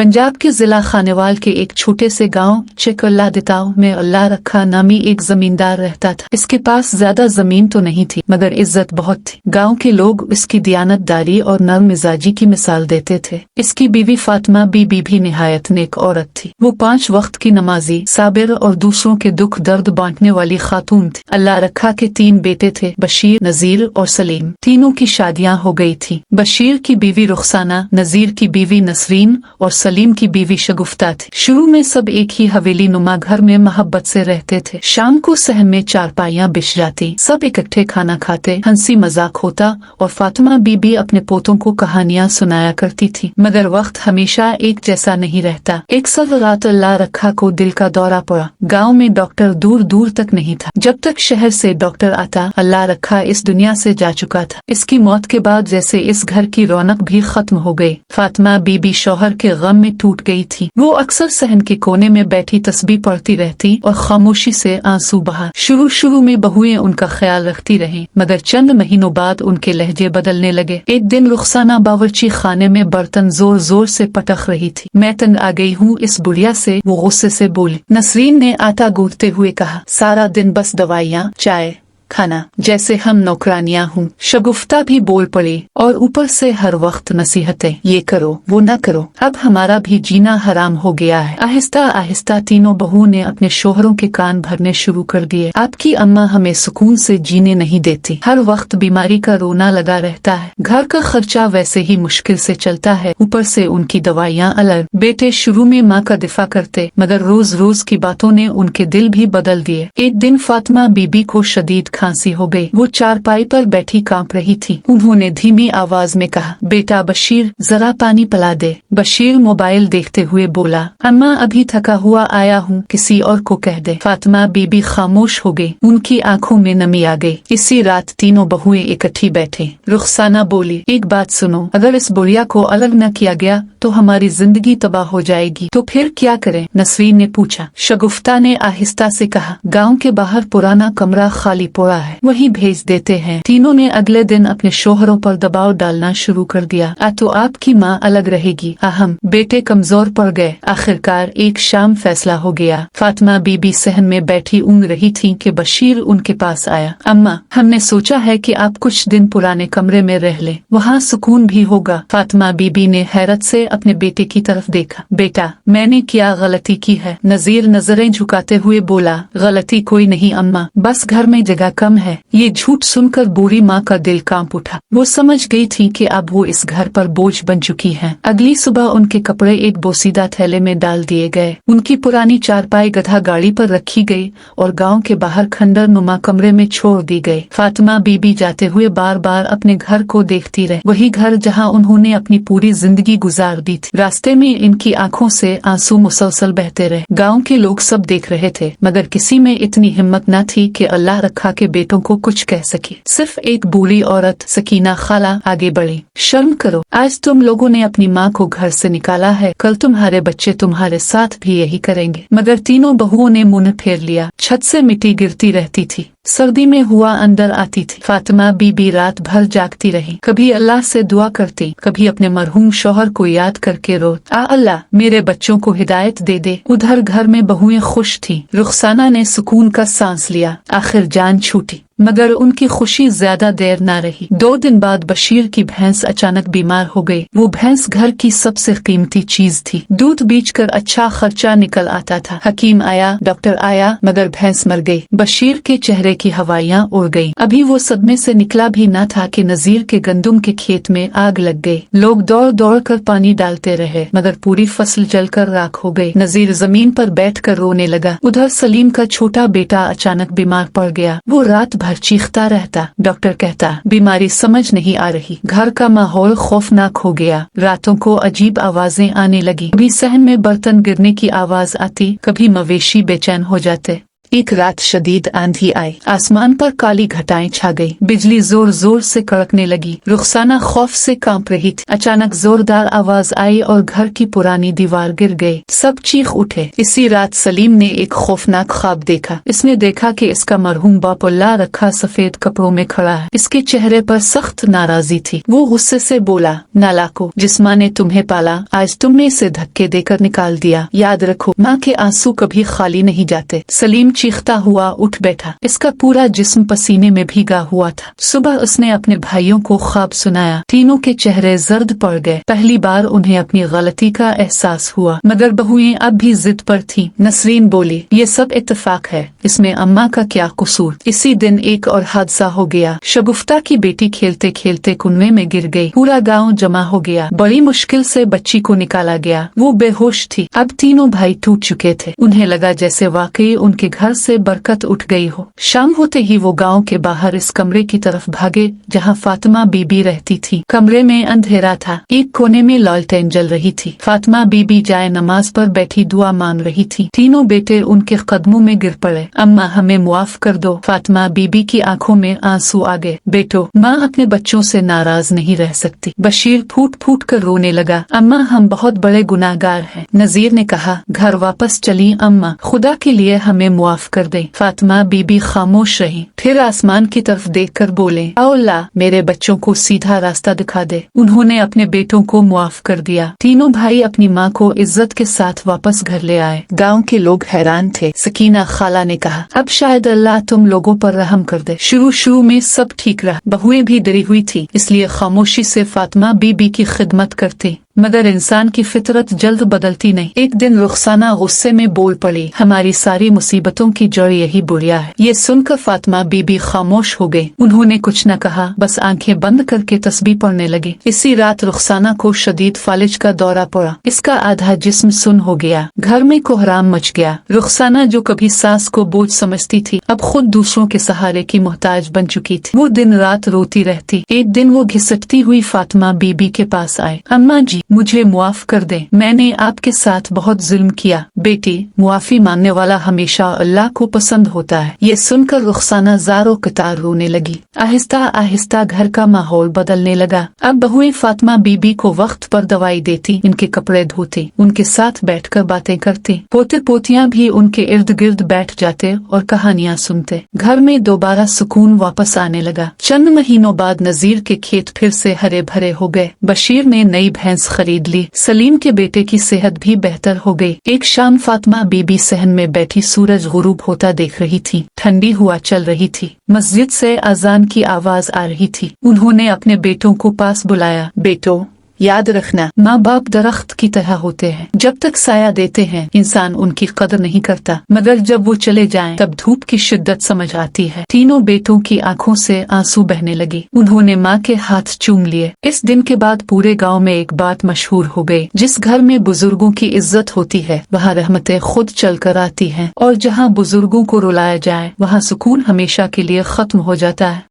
पंजाब के जिला खानेवाल के एक छोटे से गांव चकल्लादिताव में अल्लाह रखा नामी एक जमींदार रहता था। इसके पास ज्यादा जमीन तो नहीं थी मगर इज्जत बहुत थी। गांव के लोग इसकी दियानतदारी और नर्म मिजाजी की मिसाल देते थे। इसकी बीवी फातिमा बीबी भी निहायत नेक औरत थी। वो 5 वक्त की नमाजी, साबिर और दूसरों के दुख दर्द बांटने वाली खातून थी। अल्लाह रखा के 3 बेटे थे, बशीर, नजीर और सलीम। तीनों की शादियां हो गई थी। बशीर की बीवी रुखसाना, नजीर की बीवी नसरीन और सलीम की बीवी शगुफ्ता थी। शुरू में सब एक ही हवेली नुमा घर में मोहब्बत से रहते थे। शाम को सहन में चारपाइयां बिछ जाती, सब इकट्ठे खाना खाते, हंसी मजाक होता और फातिमा बीबी अपने पोतों को कहानियां सुनाया करती थी। मगर वक्त हमेशा एक जैसा नहीं रहता। एक सब रात अल्लाह रखा को दिल का दौरा पड़ा। गाँव में डॉक्टर दूर दूर तक नहीं था। जब तक शहर से डॉक्टर आता, अल्लाह रखा इस दुनिया से जा चुका था। इसकी मौत के बाद जैसे इस घर की रौनक भी खत्म हो गई। फातिमा बीबी शौहर के गम में टूट गई थी। वो अक्सर सहन के कोने में बैठी तस्बीह पढ़ती रहती और खामोशी से आंसू बहा। शुरू में बहुएं उनका ख्याल रखती रहीं, मगर चंद महीनों बाद उनके लहजे बदलने लगे। एक दिन रुखसाना बावर्ची खाने में बर्तन जोर जोर से पटक रही थी। मैं तंग आ गई हूँ इस बुढ़िया से, वो गुस्से से बोली। नसरीन ने आटा गूंथते हुए कहा, सारा दिन बस दवाइयाँ, चाय, खाना, जैसे हम नौकरानियां हूँ। शगुफ्ता भी बोल पड़ी और ऊपर से हर वक्त नसीहतें, ये करो वो न करो, अब हमारा भी जीना हराम हो गया है। आहिस्ता आहिस्ता तीनों बहुओं ने अपने शोहरों के कान भरने शुरू कर दिए। आपकी अम्मा हमें सुकून से जीने नहीं देती, हर वक्त बीमारी का रोना लगा रहता है, घर का खर्चा वैसे ही मुश्किल से चलता है, ऊपर से उनकी दवाइयाँ अलग। बेटे शुरू में माँ का दिफा करते, मगर रोज रोज की बातों ने उनके दिल भी बदल दिए। एक दिन फातिमा बीबी को शदीद खांसी हो गई। वो चारपाई पर बैठी कांप रही थी। उन्होंने धीमी आवाज में कहा, बेटा बशीर, जरा पानी पिला दे। बशीर मोबाइल देखते हुए बोला, अम्मा अभी थका हुआ आया हूँ, किसी और को कह दे। फातिमा बीबी खामोश हो गई, उनकी आंखों में नमी आ गई। इसी रात तीनों बहुएं इकट्ठी बैठे। रुखसाना बोली, एक बात सुनो, अगर इस बुढ़िया को अलग न किया गया तो हमारी जिंदगी तबाह हो जाएगी। तो फिर क्या करें? नसरीन ने पूछा। शगुफ्ता ने आहिस्ता से कहा, गाँव के बाहर पुराना कमरा खाली पड़ा है, वहीं भेज देते हैं। तीनों ने अगले दिन अपने शोहरों पर दबाव डालना शुरू कर दिया। तो आपकी माँ अलग रहेगी। अहम बेटे कमजोर पड़ गए। आखिरकार एक शाम फैसला हो गया। फातिमा बीबी सहन में बैठी ऊँग रही थी कि बशीर उनके पास आया। अम्मा, हमने सोचा है कि आप कुछ दिन पुराने कमरे में रह लें, वहाँ सुकून भी होगा। फातिमा बीबी ने हैरत से अपने बेटे की तरफ देखा। बेटा, मैंने क्या गलती की है? नजीर नजरें झुकाते हुए बोला, गलती कोई नहीं अम्मा, बस घर में जगह कम है। ये झूठ सुनकर बूढ़ी माँ का दिल कांप उठा। वो समझ गई थी कि अब वो इस घर पर बोझ बन चुकी हैं। अगली सुबह उनके कपड़े एक बोसीदा थैले में डाल दिए गए। उनकी पुरानी चारपाई गधा गाड़ी पर रखी गई और गांव के बाहर खंडर नुमा कमरे में छोड़ दी गई। फातिमा बीबी जाते हुए बार बार अपने घर को देखती रही, वही घर जहाँ उन्होंने अपनी पूरी जिंदगी गुजार दी थी। रास्ते में इनकी आंखों से आंसू मुसलसल बहते रहे। गाँव के लोग सब देख रहे थे, मगर किसी में इतनी हिम्मत न थी कि अल्लाह रखा के बेटों को कुछ कह सके। सिर्फ एक बूढ़ी औरत सकीना खाला आगे बढ़ी। शर्म करो, आज तुम लोगों ने अपनी माँ को घर से निकाला है, कल तुम्हारे बच्चे तुम्हारे साथ भी यही करेंगे। मगर तीनों बहुओं ने मुंह फेर लिया। छत से मिट्टी गिरती रहती थी, सर्दी में हुआ अंदर आती थी। फातिमा बीबी रात भर जागती रही, कभी अल्लाह से दुआ करती, कभी अपने मरहूम शौहर को याद करके रो, अल्लाह मेरे बच्चों को हिदायत दे दे। उधर घर में बहुएं खुश थी। रुखसाना ने सुकून का सांस लिया, आखिर जान छूटी। मगर उनकी खुशी ज्यादा देर न रही। 2 दिन बाद बशीर की भैंस अचानक बीमार हो गई। वो भैंस घर की सबसे कीमती चीज थी। दूध बेचकर अच्छा खर्चा निकल आता था। हकीम आया, डॉक्टर आया, मगर भैंस मर गई। बशीर के चेहरे की हवाइयाँ उड़ गई। अभी वो सदमे से निकला भी न था कि नजीर के गंदुम के खेत में आग लग गई। लोग दौड़ दौड़ कर पानी डालते रहे, मगर पूरी फसल जलकर राख हो गई। नजीर जमीन पर बैठकर रोने लगा। उधर सलीम का छोटा बेटा अचानक बीमार पड़ गया। वो रात भर चीखता रहता। डॉक्टर कहता, बीमारी समझ नहीं आ रही। घर का माहौल खौफनाक हो गया। रातों को अजीब आवाजें आने लगी। कभी सहन में बर्तन गिरने की आवाज आती, कभी मवेशी बेचैन हो जाते। एक रात शदीद आंधी आई, आसमान पर काली घटाएं छा गई, बिजली जोर जोर से कड़कने लगी। रुखसाना खौफ से कांप रही थी। अचानक जोरदार आवाज आई और घर की पुरानी दीवार गिर गई। सब चीख उठे। इसी रात सलीम ने एक खौफनाक ख्वाब देखा। इसने देखा कि इसका मरहूम बाप अल्लाह रखा सफेद कपड़ों में खड़ा है। इसके चेहरे पर सख्त नाराजगी थी। वो गुस्से से बोला, नालाको, जिस माँ ने तुम्हें पाला आज तुमने इसे धक्के देकर निकाल दिया। याद रखो, माँ के आंसू कभी खाली नहीं जाते। सलीम चीखता हुआ उठ बैठा। इसका पूरा जिस्म पसीने में भीगा हुआ था। सुबह उसने अपने भाइयों को ख्वाब सुनाया। तीनों के चेहरे जर्द पड़ गए। पहली बार उन्हें अपनी गलती का एहसास हुआ, मगर बहुएं अब भी जिद पर थीं। नसरीन बोली, ये सब इत्तेफाक है, इसमें अम्मा का क्या कसूर। इसी दिन एक और हादसा हो गया। शगुफ्ता की बेटी खेलते खेलते कुएं में गिर गई। पूरा गांव जमा हो गया। बड़ी मुश्किल से बच्ची को निकाला गया। वो बेहोश थी। अब तीनों भाई टूट चुके थे। उन्हें लगा जैसे वाकई उनके घर से बरकत उठ गई हो। शाम होते ही वो गांव के बाहर इस कमरे की तरफ भागे जहां फातिमा बीबी रहती थी। कमरे में अंधेरा था। एक कोने में लालटेन जल रही थी। फातिमा बीबी जाए नमाज पर बैठी दुआ मान रही थी। तीनों बेटे उनके कदमों में गिर पड़े। अम्मा, हमें मुआफ कर दो। फातिमा बीबी की आंखों में आंसू आ गए। बेटो, माँ अपने बच्चों से नाराज नहीं रह सकती। बशीर फूट फूट कर रोने लगा। अम्मा, हम बहुत बड़े गुनाहगार हैं। नजीर ने कहा, घर वापस चली अम्मा, खुदा के लिए हमें मुआफ कर दे। फातिमा बीबी खामोश रही। फिर आसमान की तरफ देखकर बोले, आओ अल्लाह, मेरे बच्चों को सीधा रास्ता दिखा दे। उन्होंने अपने बेटों को मुआफ कर दिया। तीनों भाई अपनी माँ को इज्जत के साथ वापस घर ले आए। गांव के लोग हैरान थे। सकीना खाला ने कहा, अब शायद अल्लाह तुम लोगों पर रहम कर दे। शुरू में सब ठीक रहा। बहुएं भी डरी हुई थी, इसलिए खामोशी से फातिमा बीबी की खिदमत करती। मगर इंसान की फितरत जल्द बदलती नहीं। एक दिन रुखसाना गुस्से में बोल पड़ी, हमारी सारी मुसीबतों की जड़ यही बुढ़िया है। ये सुनकर फातिमा बीबी खामोश हो गई। उन्होंने कुछ न कहा, बस आंखें बंद करके तस्बीह पढ़ने लगी। इसी रात रुखसाना को शदीद फालिज का दौरा पड़ा। इसका आधा जिस्म सुन हो गया। घर में कोहराम मच गया। रुखसाना जो कभी सास को बोझ समझती थी, अब खुद दूसरों के सहारे की मोहताज बन चुकी थी। वो दिन रात रोती रहती। एक दिन वो घिसटती हुई फातिमा बीबी के पास आए। अम्मा जी, मुझे मुआफ कर दें, मैंने आपके साथ बहुत जुल्म किया। बेटी, मुआफी मांगने वाला हमेशा अल्लाह को पसंद होता है। ये सुनकर रुखसाना ज़ारो कतार रोने लगी। आहिस्ता आहिस्ता घर का माहौल बदलने लगा। अब बहुएं फातिमा बीबी को वक्त पर दवाई देती, इनके कपड़े धोती, उनके साथ बैठकर बातें करती। पोते पोतियां भी उनके इर्द गिर्द बैठ जाते और कहानियां सुनते। घर में दोबारा सुकून वापस आने लगा। चंद महीनों बाद नजीर के खेत फिर से हरे भरे हो गए। बशीर ने नई भैंस खरीद ली। सलीम के बेटे की सेहत भी बेहतर हो गई। एक शाम फातिमा बीबी सहन में बैठी सूरज गुरूब होता देख रही थी। ठंडी हवा चल रही थी। मस्जिद से अजान की आवाज आ रही थी। उन्होंने अपने बेटों को पास बुलाया, बेटो, याद रखना, माँ बाप दरख्त की तरह होते हैं। जब तक साया देते हैं इंसान उनकी कदर नहीं करता, मगर जब वो चले जाएं तब धूप की शिद्दत समझ आती है। तीनों बेटों की आंखों से आंसू बहने लगे। उन्होंने माँ के हाथ चूम लिए। इस दिन के बाद पूरे गांव में एक बात मशहूर हो गई, जिस घर में बुजुर्गों की इज्जत होती है वहाँ रहमतें खुद चल कर आती हैं, और जहाँ बुजुर्गों को रुलाया जाए वहाँ सुकून हमेशा के लिए खत्म हो जाता है।